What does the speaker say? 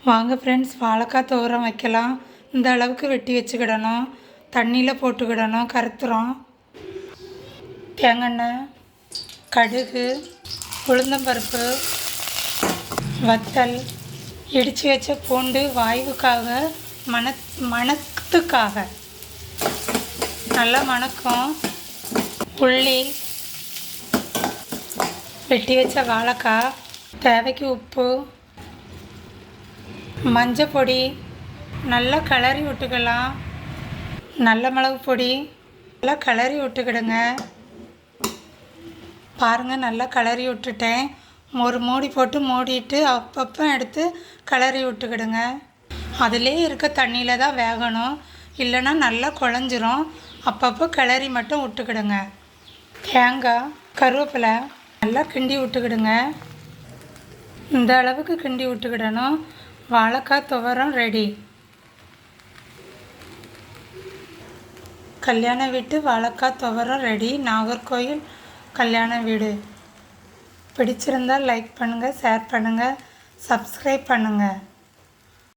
வாங்க ஃப்ரெண்ட்ஸ், வாழைக்காய் துவரம் வைக்கலாம். இந்த அளவுக்கு வெட்டி வச்சுக்கிடணும். தண்ணியில் போட்டுக்கிடணும். கருத்துறோம். தேங்காய், கடுகு, உளுந்தம்பருப்பு, வத்தல், இடித்து வச்ச பூண்டு வாயுவுக்காக, மணத்துக்காக நல்லா மணக்கும். உள்ளி, வெட்டி வச்ச வாழைக்காய், தேவைக்கு உப்பு, மஞ்சள் பொடி, நல்லா கிளறி விட்டுக்கலாம். நல்ல மிளகு பொடி நல்லா கிளறி விட்டுக்கிடுங்க. பாருங்கள், நல்லா கிளறி விட்டுட்டேன். ஒரு மூடி போட்டு மூடிட்டு அப்பப்போ எடுத்து கிளறி விட்டுக்கிடுங்க. அதிலே இருக்க தண்ணியில் தான் வேகணும், இல்லைன்னா நல்லா குழஞ்சிரும். அப்பப்போ கிளறி மட்டும் விட்டுக்கிடுங்க. தேங்காய், கருவேப்பிலை நல்லா கிண்டி விட்டுக்கிடுங்க. இந்த அளவுக்கு கிண்டி விட்டுக்கிடணும். வாழைக்காய் துவரம் ரெடி. கல்யாண வீட்டு வாழைக்காய் துவரம் ரெடி. நாகர்கோவில் கல்யாண வீடு. பிடிச்சிருந்தால் லைக் பண்ணுங்கள், ஷேர் பண்ணுங்கள், சப்ஸ்கிரைப் பண்ணுங்கள்.